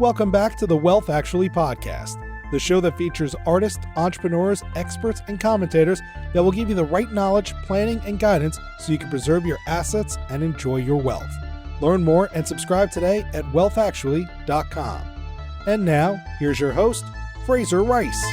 Welcome back to the Wealth Actually podcast, the show that features artists, entrepreneurs, experts, and commentators that will give you the right knowledge, planning, and guidance so you can preserve your assets and enjoy your wealth. Learn more and subscribe today at wealthactually.com. And now, here's your host, Fraser Rice.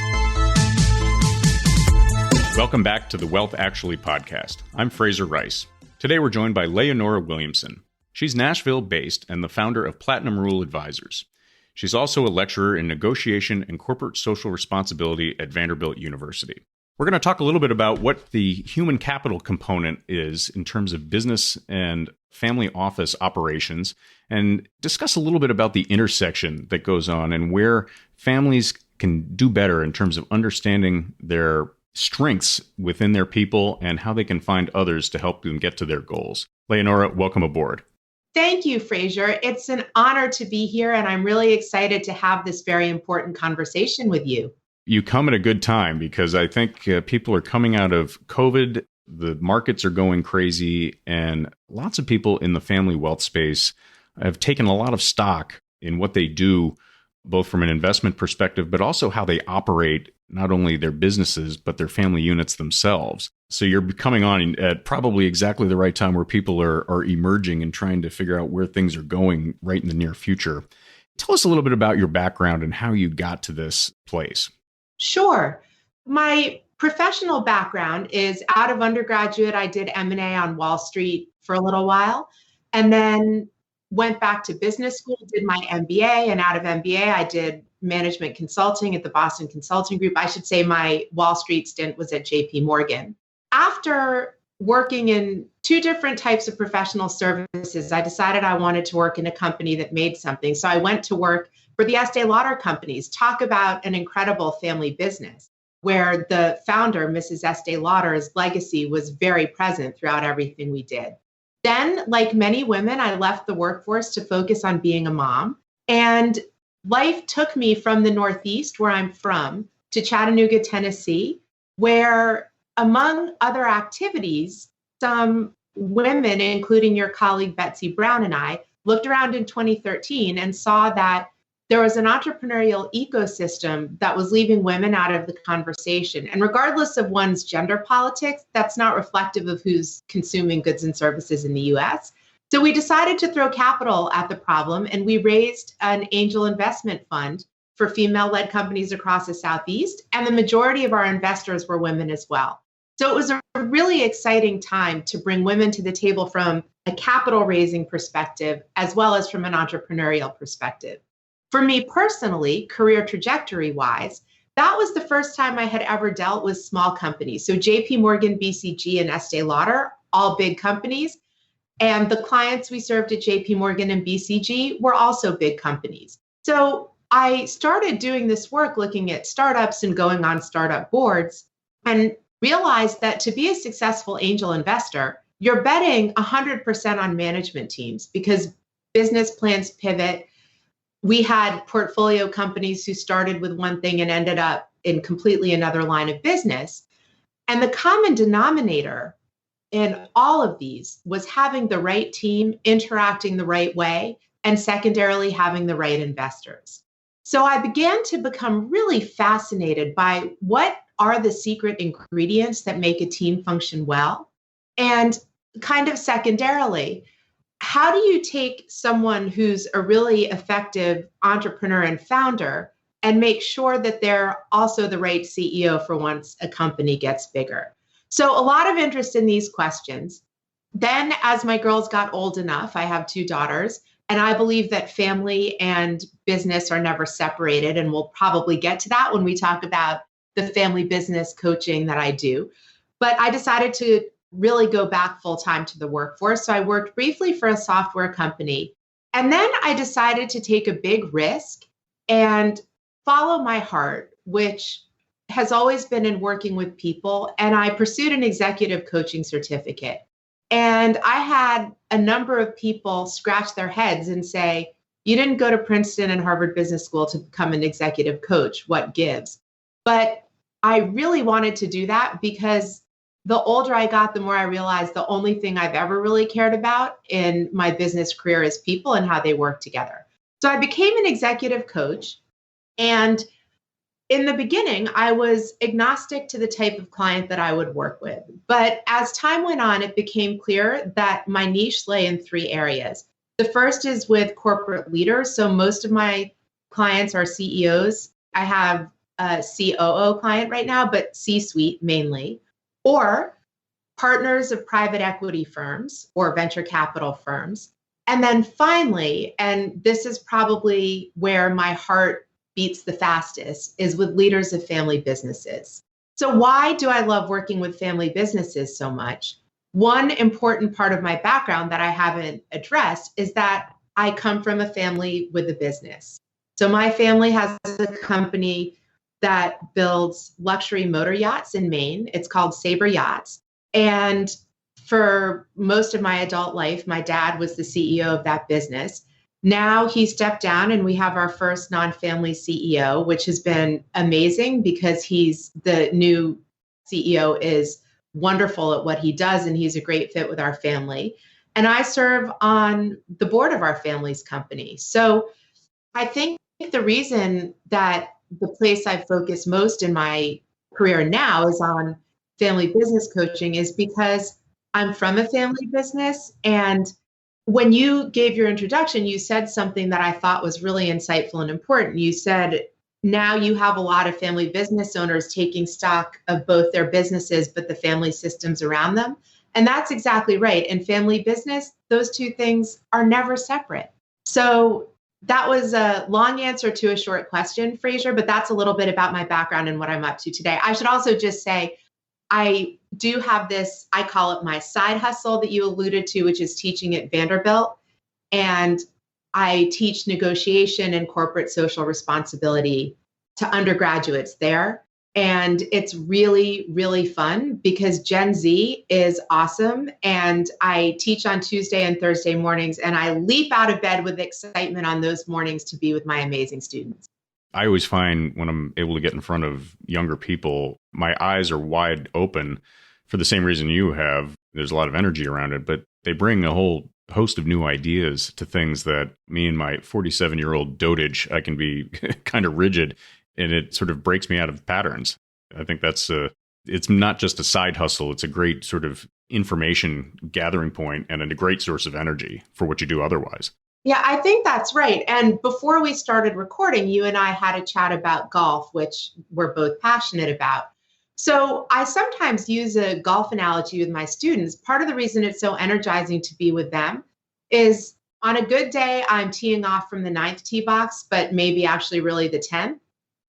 Welcome back to the Wealth Actually podcast. I'm Fraser Rice. Today we're joined by LEONORA Williamson. She's Nashville-based and the founder of Platinum Rule Advisors. She's also a lecturer in negotiation and corporate social responsibility at Vanderbilt University. We're going to talk a little bit about what the human capital component is in terms of business and family office operations, and discuss a little bit about the intersection that goes on and where families can do better in terms of understanding their strengths within their people and how they can find others to help them get to their goals. LEONORA, welcome aboard. Thank you, Fraser. It's an honor to be here, and I'm really excited to have this very important conversation with you. You come at a good time because I think people are coming out of COVID, the markets are going crazy, and lots of people in the family wealth space have taken a lot of stock in what they do, both from an investment perspective, but also how they operate not only their businesses, but their family units themselves. So you're coming on at probably exactly the right time where people are emerging and trying to figure out where things are going right in the near future. Tell us a little bit about your background and how you got to this place. Sure. My professional background is out of undergraduate. I did M&A on Wall Street for a little while, and then went back to business school, did my MBA, and out of MBA, I did management consulting at the Boston Consulting Group. I should say my Wall Street stint was at JP Morgan. After working in two different types of professional services, I decided I wanted to work in a company that made something. So I went to work for the Estee Lauder companies. Talk about an incredible family business where the founder, Mrs. Estee Lauder's legacy was very present throughout everything we did. Then, like many women, I left the workforce to focus on being a mom. And life took me from the Northeast, where I'm from, to Chattanooga, Tennessee, where, among other activities, some women, including your colleague Betsy Brown and I, looked around in 2013 and saw that there was an entrepreneurial ecosystem that was leaving women out of the conversation. And regardless of one's gender politics, that's not reflective of who's consuming goods and services in the US. So we decided to throw capital at the problem, and we raised an angel investment fund for female-led companies across the Southeast. And the majority of our investors were women as well. So it was a really exciting time to bring women to the table from a capital raising perspective, as well as from an entrepreneurial perspective. For me personally, career trajectory wise, that was the first time I had ever dealt with small companies. So JP Morgan, BCG, and Estee Lauder, all big companies. And the clients we served at JP Morgan and BCG were also big companies. So I started doing this work looking at startups and going on startup boards, and realized that to be a successful angel investor, you're betting 100% on management teams because business plans pivot. We had portfolio companies who started with one thing and ended up in completely another line of business. And the common denominator in all of these was having the right team, interacting the right way, and secondarily, having the right investors. So I began to become really fascinated by what are the secret ingredients that make a team function well? And kind of secondarily, how do you take someone who's a really effective entrepreneur and founder and make sure that they're also the right CEO for once a company gets bigger? So a lot of interest in these questions. Then as my girls got old enough, I have two daughters, and I believe that family and business are never separated. And we'll probably get to that when we talk about the family business coaching that I do. But I decided to really go back full time to the workforce. So I worked briefly for a software company. And then I decided to take a big risk and follow my heart, which has always been in working with people. And I pursued an executive coaching certificate. And I had a number of people scratch their heads and say, you didn't go to Princeton and Harvard Business School to become an executive coach. What gives? But I really wanted to do that because the older I got, the more I realized the only thing I've ever really cared about in my business career is people and how they work together. So I became an executive coach. And in the beginning, I was agnostic to the type of client that I would work with. But as time went on, it became clear that my niche lay in three areas. The first is with corporate leaders. So most of my clients are CEOs. I have a COO client right now, but C-suite mainly, or partners of private equity firms or venture capital firms. And then finally, and this is probably where my heart beats the fastest, is with leaders of family businesses. So why do I love working with family businesses so much? One important part of my background that I haven't addressed is that I come from a family with a business. So my family has a company that builds luxury motor yachts in Maine. It's called Sabre Yachts. And for most of my adult life, my dad was the CEO of that business. Now he stepped down and we have our first non-family CEO, which has been amazing because the new CEO is wonderful at what he does and he's a great fit with our family. And I serve on the board of our family's company. So I think the reason that the place I focus most in my career now is on family business coaching is because I'm from a family business. And when you gave your introduction, you said something that I thought was really insightful and important. You said, now you have a lot of family business owners taking stock of both their businesses, but the family systems around them. And that's exactly right. In family business, those two things are never separate. So that was a long answer to a short question, Fraser, but that's a little bit about my background and what I'm up to today. I should also just say, I do have this, I call it my side hustle that you alluded to, which is teaching at Vanderbilt. And I teach negotiation and corporate social responsibility to undergraduates there. And it's really, really fun because Gen Z is awesome. And I teach on Tuesday and Thursday mornings, and I leap out of bed with excitement on those mornings to be with my amazing students. I always find when I'm able to get in front of younger people, my eyes are wide open for the same reason you have. There's a lot of energy around it, but they bring a whole host of new ideas to things that me and my 47-year-old dotage, I can be kind of rigid, and it sort of breaks me out of patterns. I think it's not just a side hustle. It's a great sort of information gathering point and a great source of energy for what you do otherwise. Yeah, I think that's right. And before we started recording, you and I had a chat about golf, which we're both passionate about. So I sometimes use a golf analogy with my students. Part of the reason it's so energizing to be with them is on a good day, I'm teeing off from the 9th tee box, but maybe actually really the 10th.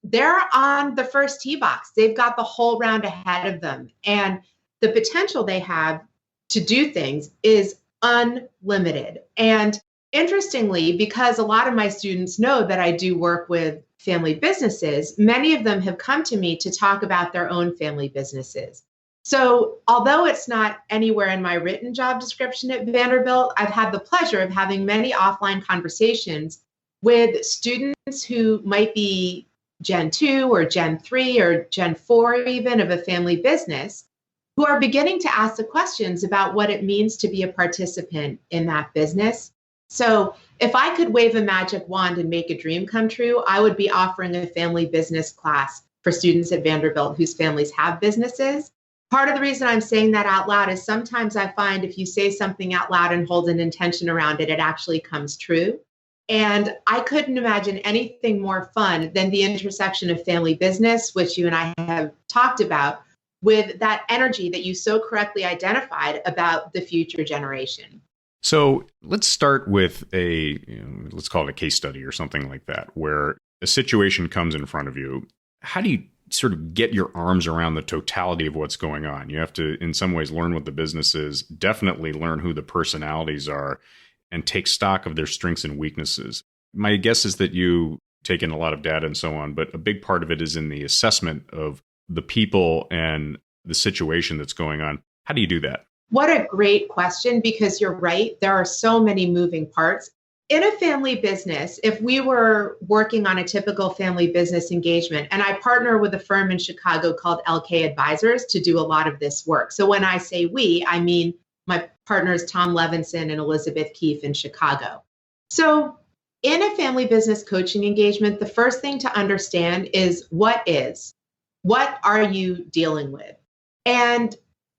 They're on the first tee box. They've got the whole round ahead of them. And the potential they have to do things is unlimited. And interestingly, because a lot of my students know that I do work with family businesses, many of them have come to me to talk about their own family businesses. So although it's not anywhere in my written job description at Vanderbilt, I've had the pleasure of having many offline conversations with students who might be Gen 2 or Gen 3 or Gen 4 even of a family business, who are beginning to ask the questions about what it means to be a participant in that business. So if I could wave a magic wand and make a dream come true, I would be offering a family business class for students at Vanderbilt whose families have businesses. Part of the reason I'm saying that out loud is sometimes I find if you say something out loud and hold an intention around it, it actually comes true. And I couldn't imagine anything more fun than the intersection of family business, which you and I have talked about, with that energy that you so correctly identified about the future generation. So let's start with let's call it a case study or something like that, where a situation comes in front of you. How do you sort of get your arms around the totality of what's going on? You have to, in some ways, learn what the business is, definitely learn who the personalities are, and take stock of their strengths and weaknesses. My guess is that you take in a lot of data and so on, but a big part of it is in the assessment of the people and the situation that's going on. How do you do that? What a great question, because you're right. There are so many moving parts. In a family business, if we were working on a typical family business engagement, and I partner with a firm in Chicago called LK Advisors to do a lot of this work. So when I say we, I mean my partners Tom Levinson and Elizabeth Keefe in Chicago. So In a family business coaching engagement, the first thing to understand is what are you dealing with? And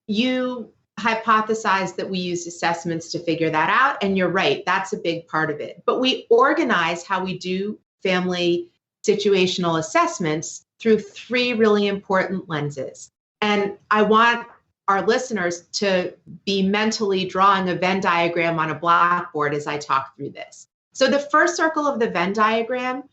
you hypothesized that we used assessments to figure that out. And you're right, that's a big part of it. But we organize how we do family situational assessments through three really important lenses. And I want our listeners to be mentally drawing a Venn diagram on a blackboard as I talk through this. So the first circle of the Venn diagram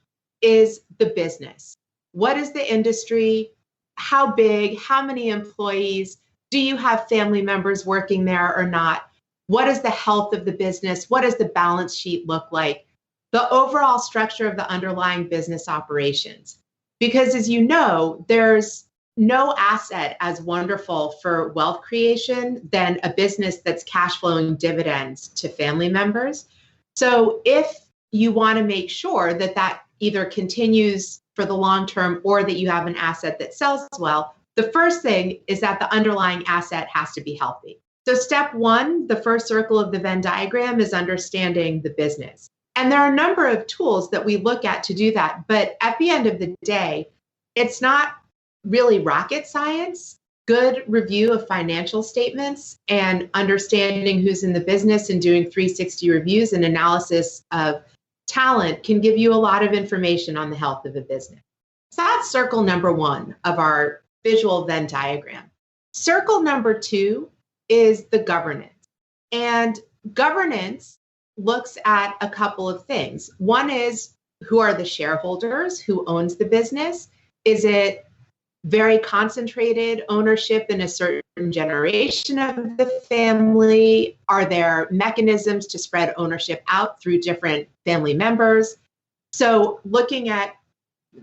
is the business. What is the industry? How big? How many employees? Do you have family members working there or not? What is the health of the business? What does the balance sheet look like? The overall structure of the underlying business operations. Because as you know, there's no asset as wonderful for wealth creation than a business that's cash flowing dividends to family members. So if you want to make sure that that either continues for the long term or that you have an asset that sells well, the first thing is that the underlying asset has to be healthy. So step one, the first circle of the Venn diagram, is understanding the business. And there are a number of tools that we look at to do that. But at the end of the day, it's not really rocket science. Good review of financial statements and understanding who's in the business and doing 360 reviews and analysis of talent can give you a lot of information on the health of a business. So that's circle number one of our visual Venn diagram. Circle number two is the governance. And governance looks at a couple of things. One is, who are the shareholders? Who owns the business? Is it very concentrated ownership in a certain generation of the family? Are there mechanisms to spread ownership out through different family members? So looking at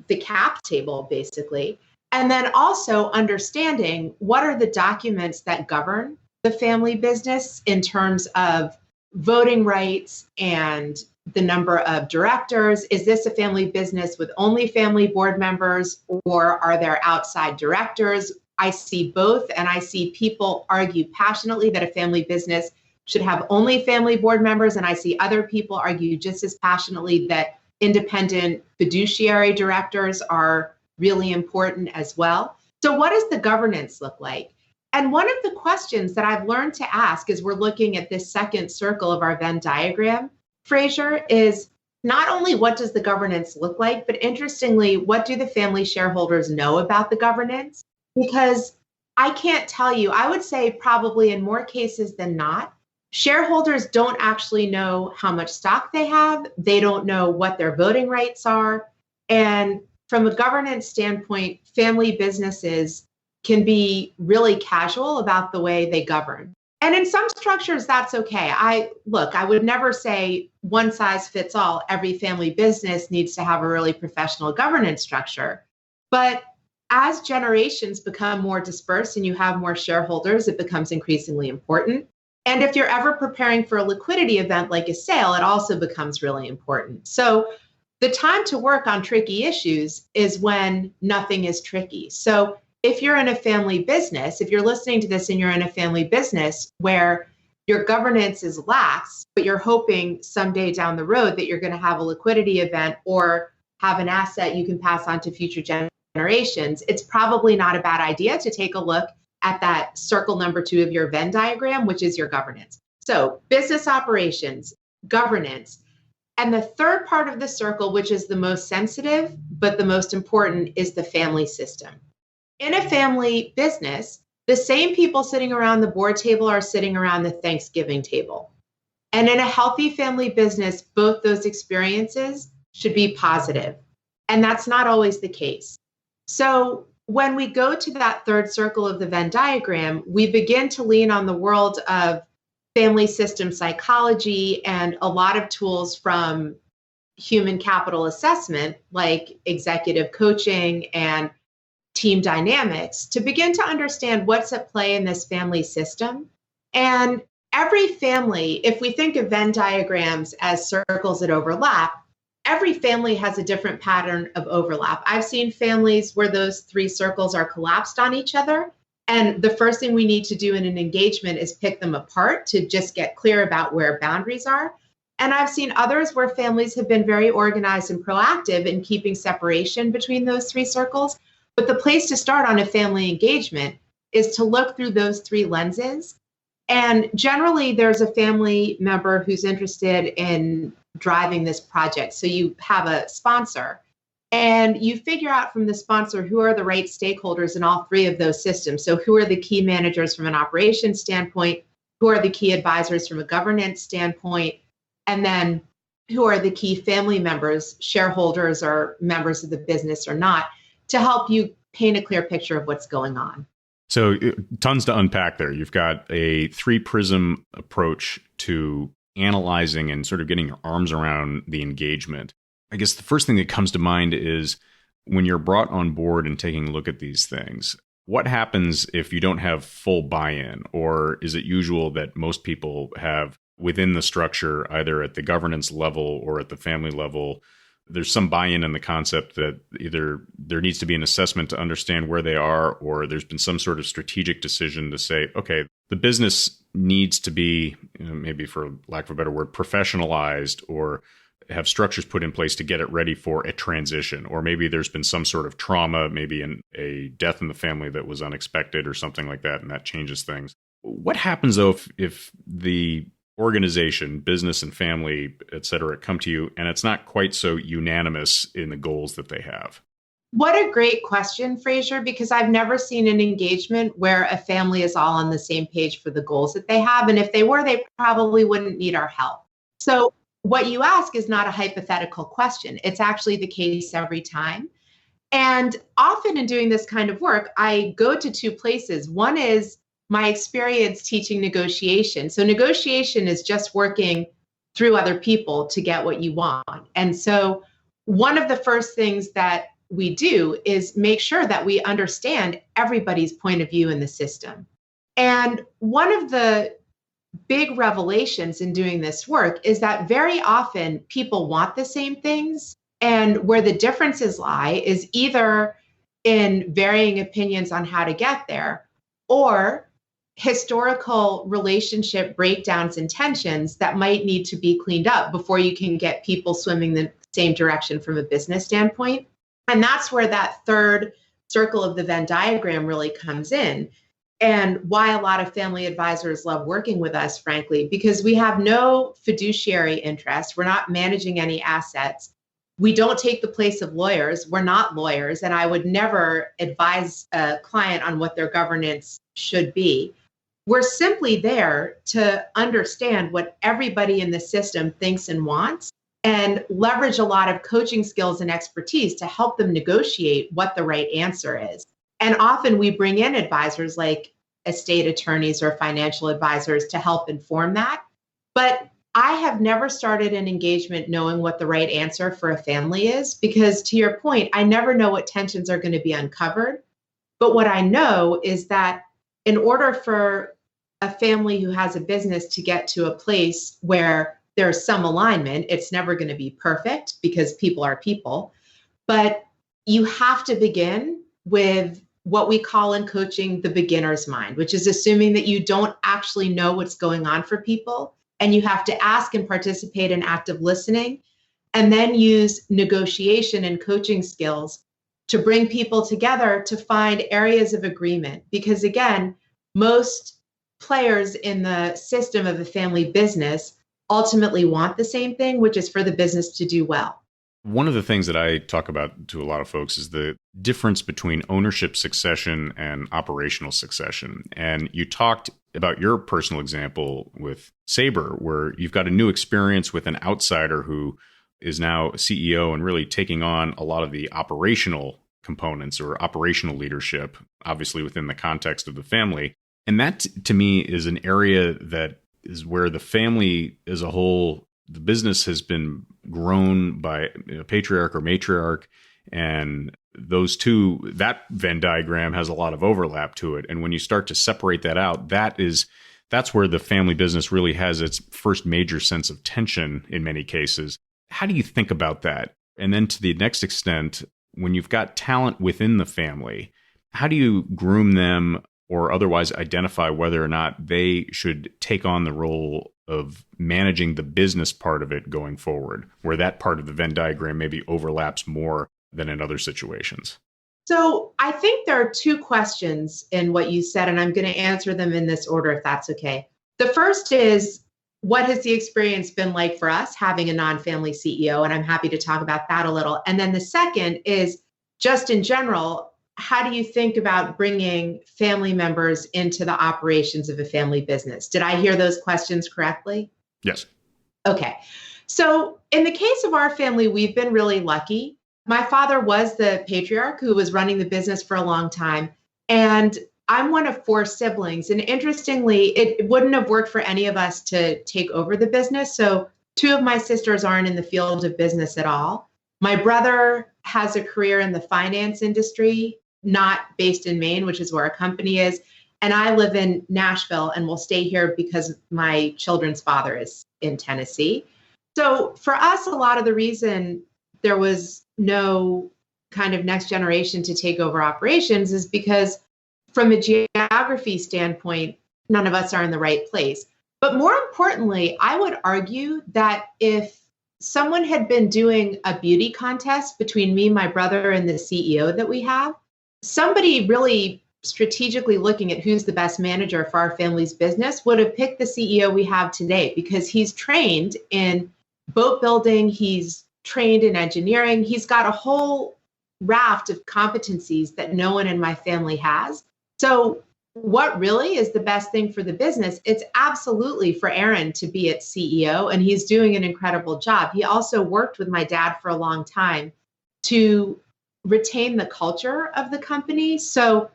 the cap table, basically, and then also understanding what are the documents that govern the family business in terms of voting rights and the number of directors. Is this a family business with only family board members, or are there outside directors? I see both, and I see people argue passionately that a family business should have only family board members, and I see other people argue just as passionately that independent fiduciary directors are really important as well. So what does the governance look like? And one of the questions that I've learned to ask as we're looking at this second circle of our Venn diagram, Fraser, is not only what does the governance look like, but interestingly, what do the family shareholders know about the governance? Because I can't tell you, I would say probably in more cases than not, shareholders don't actually know how much stock they have. They don't know what their voting rights are. And from a governance standpoint, family businesses can be really casual about the way they govern. And in some structures, that's okay. I would never say one size fits all. Every family business needs to have a really professional governance structure. But as generations become more dispersed and you have more shareholders, it becomes increasingly important. And if you're ever preparing for a liquidity event like a sale, it also becomes really important. So the time to work on tricky issues is when nothing is tricky. So if you're in a family business, if you're listening to this and you're in a family business where your governance is lax, but you're hoping someday down the road that you're going to have a liquidity event or have an asset you can pass on to future generations, it's probably not a bad idea to take a look at that circle number 2 of your Venn diagram, which is your governance. So business operations, governance, and the third part of the circle, which is the most sensitive, but the most important, is the family system. In a family business, the same people sitting around the board table are sitting around the Thanksgiving table. And in a healthy family business, both those experiences should be positive. And that's not always the case. So when we go to that third circle of the Venn diagram, we begin to lean on the world of family system psychology and a lot of tools from human capital assessment, like executive coaching and team dynamics, to begin to understand what's at play in this family system. And every family, if we think of Venn diagrams as circles that overlap, every family has a different pattern of overlap. I've seen families where those 3 circles are collapsed on each other. And the first thing we need to do in an engagement is pick them apart to just get clear about where boundaries are. And I've seen others where families have been very organized and proactive in keeping separation between those three circles. But the place to start on a family engagement is to look through those three lenses. And generally, there's a family member who's interested in driving this project. So you have a sponsor, and you figure out from the sponsor who are the right stakeholders in all three of those systems. So who are the key managers from an operations standpoint? Who are the key advisors from a governance standpoint? And then who are the key family members, shareholders or members of the business or not, to help you paint a clear picture of what's going on. So tons to unpack there. You've got a three prism approach to analyzing and sort of getting your arms around the engagement. I guess the first thing that comes to mind is when you're brought on board and taking a look at these things, what happens if you don't have full buy-in? Or is it usual that most people have within the structure, either at the governance level or at the family level, there's some buy-in in the concept that either there needs to be an assessment to understand where they are, or there's been some sort of strategic decision to say, okay, the business needs to be, maybe for lack of a better word, professionalized, or have structures put in place to get it ready for a transition. Or maybe there's been some sort of trauma, maybe a death in the family that was unexpected or something like that, and that changes things. What happens though if the organization, business and family, et cetera, come to you and it's not quite so unanimous in the goals that they have? What a great question, Fraser, because I've never seen an engagement where a family is all on the same page for the goals that they have. And if they were, they probably wouldn't need our help. So what you ask is not a hypothetical question. It's actually the case every time. And often in doing this kind of work, I go to two places. One is my experience teaching negotiation. So negotiation is just working through other people to get what you want. And so one of the first things that we do is make sure that we understand everybody's point of view in the system. And one of the big revelations in doing this work is that very often people want the same things. And where the differences lie is either in varying opinions on how to get there, or historical relationship breakdowns and tensions that might need to be cleaned up before you can get people swimming the same direction from a business standpoint. And that's where that third circle of the Venn diagram really comes in, and why a lot of family advisors love working with us, frankly, because we have no fiduciary interest. We're not managing any assets. We don't take the place of lawyers. We're not lawyers, and I would never advise a client on what their governance should be. We're simply there to understand what everybody in the system thinks and wants, and leverage a lot of coaching skills and expertise to help them negotiate what the right answer is. And often we bring in advisors like estate attorneys or financial advisors to help inform that. But I have never started an engagement knowing what the right answer for a family is, because to your point, I never know what tensions are going to be uncovered. But what I know is that in order for a family who has a business to get to a place where there's some alignment, it's never going to be perfect because people are people. But you have to begin with what we call in coaching the beginner's mind, which is assuming that you don't actually know what's going on for people. And you have to ask and participate in active listening, and then use negotiation and coaching skills to bring people together to find areas of agreement. Because again, most players in the system of a family business ultimately want the same thing, which is for the business to do well. One of the things that I talk about to a lot of folks is the difference between ownership succession and operational succession. And you talked about your personal example with Sabre, where you've got a new experience with an outsider who is now a CEO and really taking on a lot of the operational components or operational leadership, obviously within the context of the family. And that, to me, is an area that is where the family as a whole, the business has been grown by a patriarch or matriarch, and those two, that Venn diagram has a lot of overlap to it. And when you start to separate that out, that's where the family business really has its first major sense of tension in many cases. How do you think about that? And then to the next extent, when you've got talent within the family, how do you groom them or otherwise identify whether or not they should take on the role of managing the business part of it going forward, where that part of the Venn diagram maybe overlaps more than in other situations? So I think there are two questions in what you said, and I'm going to answer them in this order, if that's okay. The first is, what has the experience been like for us having a non-family CEO? And I'm happy to talk about that a little. And then the second is, just in general, how do you think about bringing family members into the operations of a family business? Did I hear those questions correctly? Yes. Okay. So in the case of our family, we've been really lucky. My father was the patriarch who was running the business for a long time. And I'm one of four siblings. And interestingly, it wouldn't have worked for any of us to take over the business. So two of my sisters aren't in the field of business at all. My brother has a career in the finance industry, not based in Maine, which is where our company is. And I live in Nashville and will stay here because my children's father is in Tennessee. So for us, a lot of the reason there was no kind of next generation to take over operations is because from a geography standpoint, none of us are in the right place. But more importantly, I would argue that if someone had been doing a beauty contest between me, my brother, and the CEO that we have, somebody really strategically looking at who's the best manager for our family's business would have picked the CEO we have today, because he's trained in boat building, he's trained in engineering, he's got a whole raft of competencies that no one in my family has. So what really is the best thing for the business? It's absolutely for Aaron to be its CEO, and he's doing an incredible job. He also worked with my dad for a long time to retain the culture of the company. So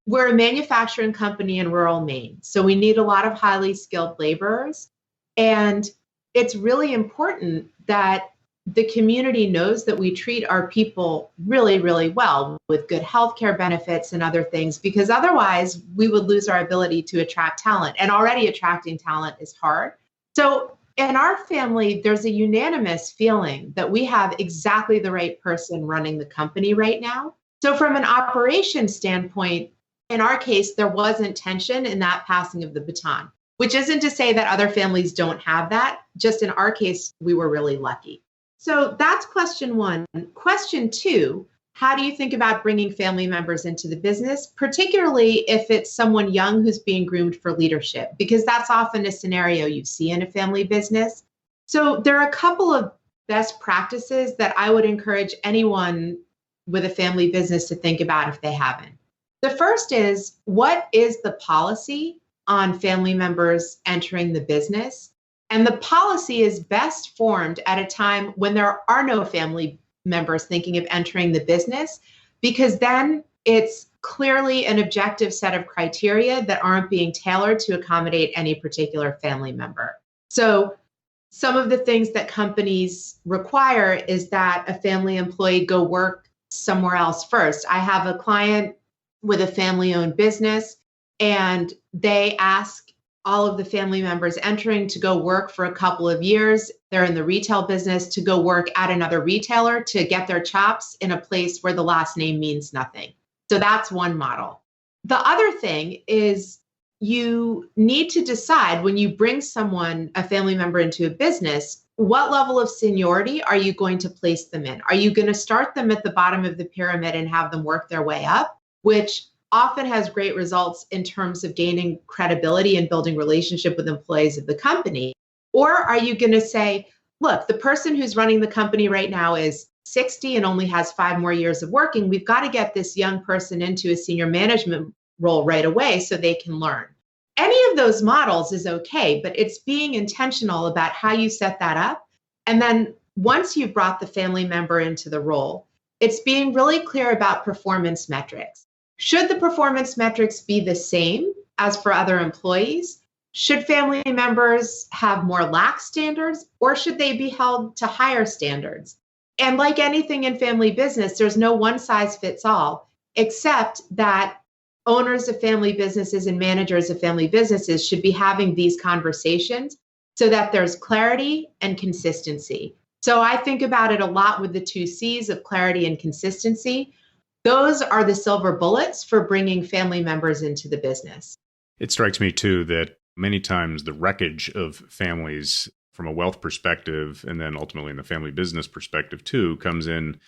we're a manufacturing company in rural Maine. So we need a lot of highly skilled laborers. And it's really important that the community knows that we treat our people really, really well with good healthcare benefits and other things, because otherwise we would lose our ability to attract talent. And already attracting talent is hard. So in our family, there's a unanimous feeling that we have exactly the right person running the company right now. So from an operations standpoint, in our case, there wasn't tension in that passing of the baton, which isn't to say that other families don't have that. Just in our case, we were really lucky. So that's question one. Question two, how do you think about bringing family members into the business, particularly if it's someone young who's being groomed for leadership? Because that's often a scenario you see in a family business. So there are a couple of best practices that I would encourage anyone with a family business to think about if they haven't. The first is, what is the policy on family members entering the business? And the policy is best formed at a time when there are no family members thinking of entering the business, because then it's clearly an objective set of criteria that aren't being tailored to accommodate any particular family member. So some of the things that companies require is that a family employee go work somewhere else first. I have a client with a family-owned business, and they ask all of the family members entering to go work for a couple of years. They're in the retail business, to go work at another retailer to get their chops in a place where the last name means nothing. So that's one model. The other thing is, you need to decide when you bring someone, a family member, into a business, what level of seniority are you going to place them in? Are you going to start them at the bottom of the pyramid and have them work their way up, which often has great results in terms of gaining credibility and building relationship with employees of the company? Or are you going to say, look, the person who's running the company right now is 60 and only has 5 more years of working. We've got to get this young person into a senior management role right away so they can learn. Any of those models is okay, but it's being intentional about how you set that up. And then once you've brought the family member into the role, it's being really clear about performance metrics. Should the performance metrics be the same as for other employees? Should family members have more lax standards, or should they be held to higher standards? And like anything in family business, there's no one size fits all, except that owners of family businesses and managers of family businesses should be having these conversations so that there's clarity and consistency. So I think about it a lot with the 2 C's of clarity and consistency. Those are the silver bullets for bringing family members into the business. It strikes me, too, that Many times the wreckage of families from a wealth perspective, and then ultimately in the family business perspective too, comes in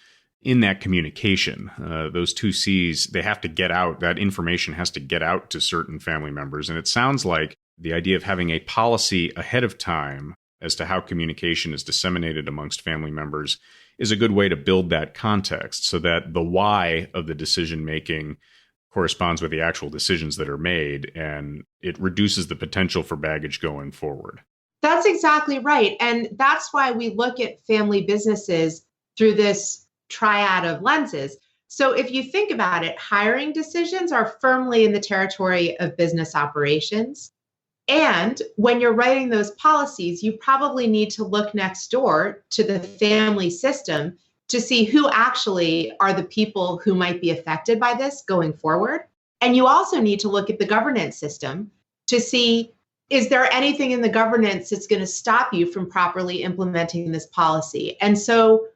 that communication. Those two C's, they have to get out. That information has to get out to certain family members. And it sounds like the idea of having a policy ahead of time as to how communication is disseminated amongst family members is a good way to build that context so that the why of the decision making corresponds with the actual decisions that are made, and it reduces the potential for baggage going forward. That's exactly right. And that's why we look at family businesses through this triad of lenses. So if you think about it, hiring decisions are firmly in the territory of business operations. And when you're writing those policies, you probably need to look next door to the family system to see who actually are the people who might be affected by this going forward. And you also need to look at the governance system to see, is there anything in the governance that's going to stop you from properly implementing this policy? And so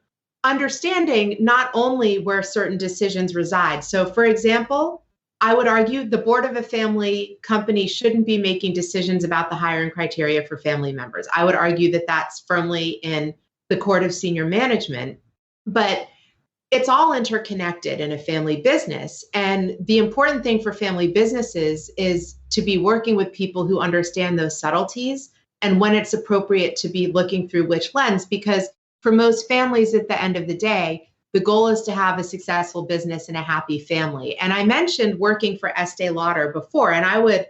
understanding not only where certain decisions reside. So for example, I would argue the board of a family company shouldn't be making decisions about the hiring criteria for family members. I would argue that that's firmly in the court of senior management. But it's all interconnected in a family business. And the important thing for family businesses is to be working with people who understand those subtleties and when it's appropriate to be looking through which lens, because for most families at the end of the day, the goal is to have a successful business and a happy family. And I mentioned working for Estee Lauder before, and I would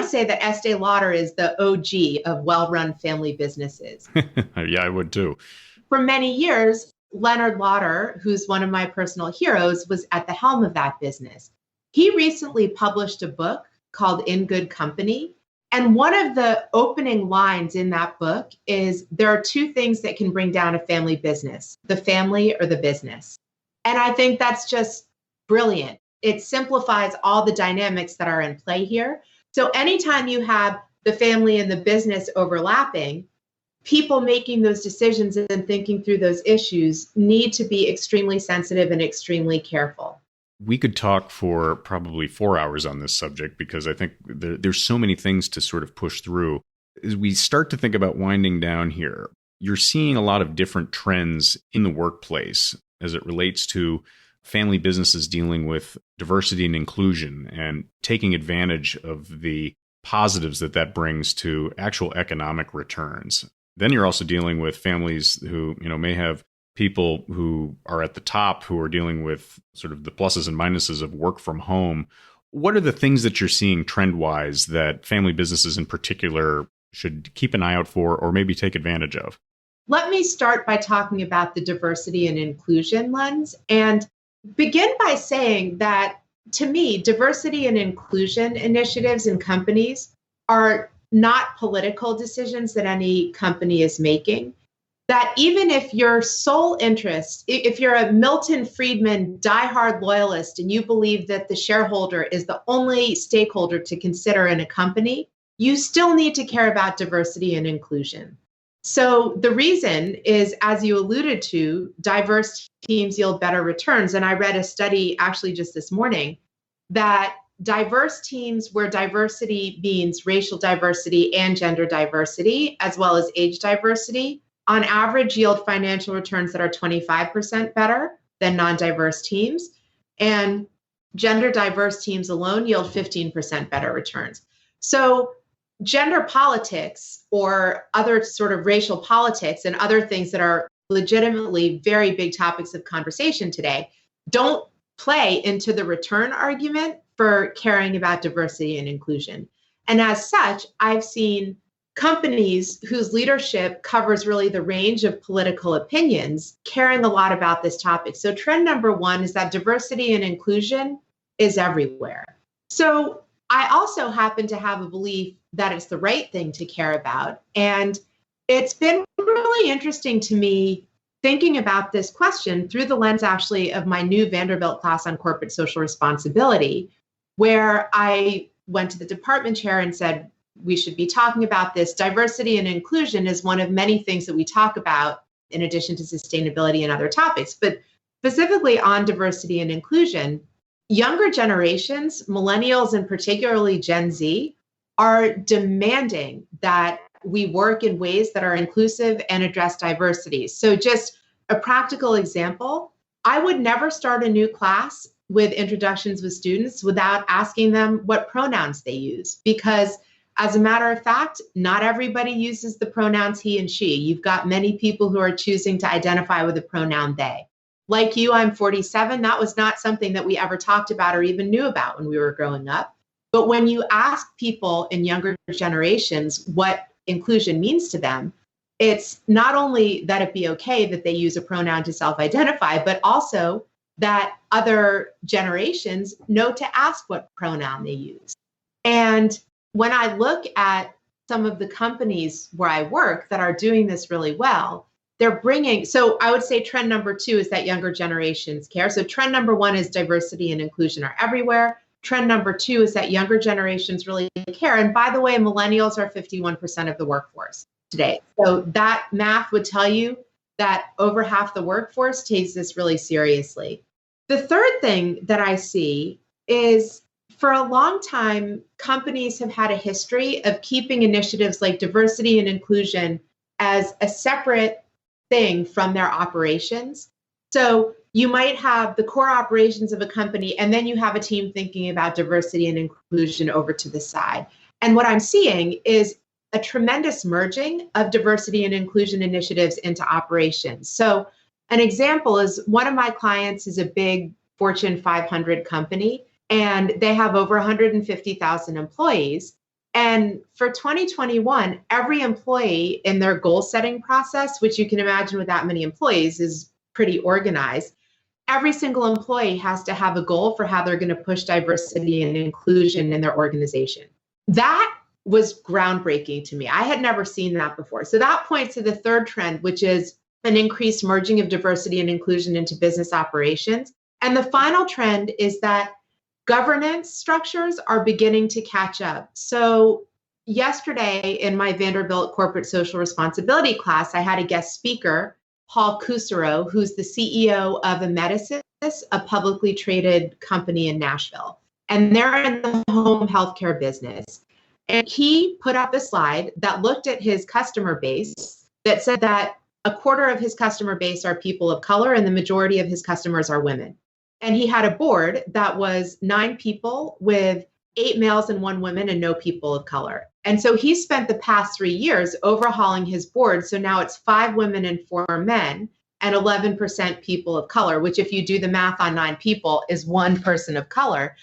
say that Estee Lauder is the OG of well-run family businesses. Yeah, I would too. For many years, Leonard Lauder, who's one of my personal heroes, was at the helm of that business. He recently published a book called In Good Company. And one of the opening lines in that book is, there are two things that can bring down a family business, the family or the business. And I think that's just brilliant. It simplifies all the dynamics that are in play here. So anytime you have the family and the business overlapping, people making those decisions and thinking through those issues need to be extremely sensitive and extremely careful. We could talk for probably 4 hours on this subject because I think there's so many things to sort of push through. As we start to think about winding down here, you're seeing a lot of different trends in the workplace as it relates to family businesses dealing with diversity and inclusion and taking advantage of the positives that brings to actual economic returns. Then you're also dealing with families who, may have people who are at the top who are dealing with sort of the pluses and minuses of work from home. What are the things that you're seeing trend-wise that family businesses in particular should keep an eye out for or maybe take advantage of? Let me start by talking about the diversity and inclusion lens and begin by saying that, to me, diversity and inclusion initiatives in companies are not political decisions that any company is making. That even if your sole interest, if you're a Milton Friedman diehard loyalist and you believe that the shareholder is the only stakeholder to consider in a company, you still need to care about diversity and inclusion. So the reason is, as you alluded to, diverse teams yield better returns. And I read a study actually just this morning that diverse teams where diversity means racial diversity and gender diversity, as well as age diversity, on average yield financial returns that are 25% better than non-diverse teams. And gender diverse teams alone yield 15% better returns. So gender politics or other sort of racial politics and other things that are legitimately very big topics of conversation today don't play into the return argument for caring about diversity and inclusion. And as such, I've seen companies whose leadership covers really the range of political opinions caring a lot about this topic. So trend number one is that diversity and inclusion is everywhere. So I also happen to have a belief that it's the right thing to care about. And it's been really interesting to me thinking about this question through the lens actually of my new Vanderbilt class on corporate social responsibility, where I went to the department chair and said, we should be talking about this. Diversity and inclusion is one of many things that we talk about in addition to sustainability and other topics. But specifically on diversity and inclusion, younger generations, millennials and particularly Gen Z, are demanding that we work in ways that are inclusive and address diversity. So just a practical example, I would never start a new class with introductions with students without asking them what pronouns they use, because as a matter of fact, not everybody uses the pronouns he and she. You've got many people who are choosing to identify with the pronoun they. Like you, I'm 47. That was not something that we ever talked about or even knew about when we were growing up. But when you ask people in younger generations what inclusion means to them, it's not only that it be okay that they use a pronoun to self-identify, but also that other generations know to ask what pronoun they use. And when I look at some of the companies where I work that are doing this really well, they're bringing, so I would say trend number 2 is that younger generations care. So trend number 1 is diversity and inclusion are everywhere. Trend number 2 is that younger generations really care. And by the way, millennials are 51% of the workforce today. So that math would tell you that over half the workforce takes this really seriously. The third thing that I see is for a long time, companies have had a history of keeping initiatives like diversity and inclusion as a separate thing from their operations. So you might have the core operations of a company, and then you have a team thinking about diversity and inclusion over to the side. And what I'm seeing is a tremendous merging of diversity and inclusion initiatives into operations. So an example is one of my clients is a big Fortune 500 company, and they have over 150,000 employees. And for 2021, every employee in their goal setting process, which you can imagine with that many employees is pretty organized, every single employee has to have a goal for how they're going to push diversity and inclusion in their organization. That was groundbreaking to me. I had never seen that before. So that points to the third trend, which is an increased merging of diversity and inclusion into business operations. And the final trend is that governance structures are beginning to catch up. So yesterday in my Vanderbilt corporate social responsibility class, I had a guest speaker, Paul Kusero, who's the CEO of Amedisys, a publicly traded company in Nashville. And they're in the home healthcare business. And he put up a slide that looked at his customer base that said that a quarter of his customer base are people of color and the majority of his customers are women. And he had a board that was 9 people with 8 males and 1 woman and no people of color. And so he spent the past 3 years overhauling his board. So now it's 5 women and 4 men and 11% people of color, which if you do the math on 9 people is 1 person of color.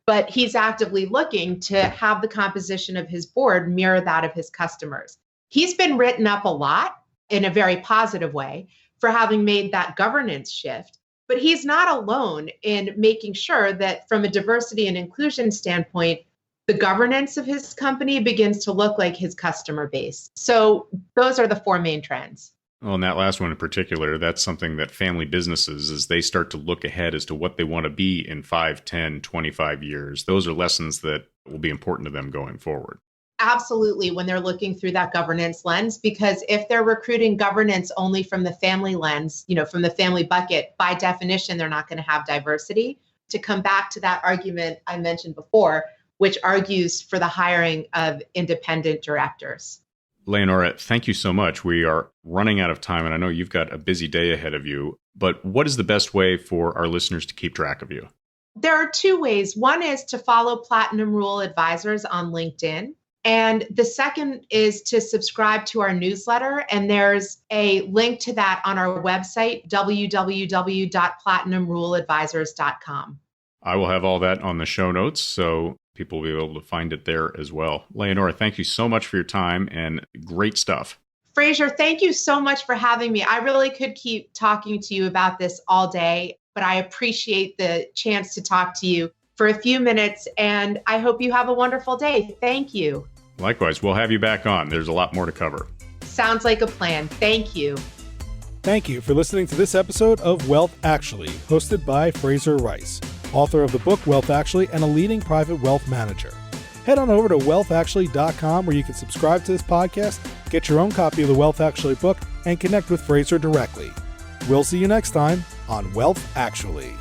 But he's actively looking to have the composition of his board mirror that of his customers. He's been written up a lot in a very positive way for having made that governance shift. But he's not alone in making sure that from a diversity and inclusion standpoint, the governance of his company begins to look like his customer base. So those are the 4 main trends. Well, and that last one in particular, that's something that family businesses, as they start to look ahead as to what they want to be in 5, 10, 25 years, those are lessons that will be important to them going forward. Absolutely, when they're looking through that governance lens, because if they're recruiting governance only from the family lens, from the family bucket, by definition, they're not going to have diversity. To come back to that argument I mentioned before, which argues for the hiring of independent directors. Leonora, thank you so much. We are running out of time, and I know you've got a busy day ahead of you, but what is the best way for our listeners to keep track of you? There are 2 ways. One is to follow Platinum Rule Advisors on LinkedIn. And the second is to subscribe to our newsletter. And there's a link to that on our website, www.platinumruleadvisors.com. I will have all that on the show notes, so people will be able to find it there as well. Leonora, thank you so much for your time and great stuff. Fraser, thank you so much for having me. I really could keep talking to you about this all day, but I appreciate the chance to talk to you for a few minutes, and I hope you have a wonderful day. Thank you. Likewise, we'll have you back on. There's a lot more to cover. Sounds like a plan. Thank you. Thank you for listening to this episode of Wealth Actually, hosted by Fraser Rice, author of the book Wealth Actually and a leading private wealth manager. Head on over to wealthactually.com where you can subscribe to this podcast, get your own copy of the Wealth Actually book, and connect with Fraser directly. We'll see you next time on Wealth Actually.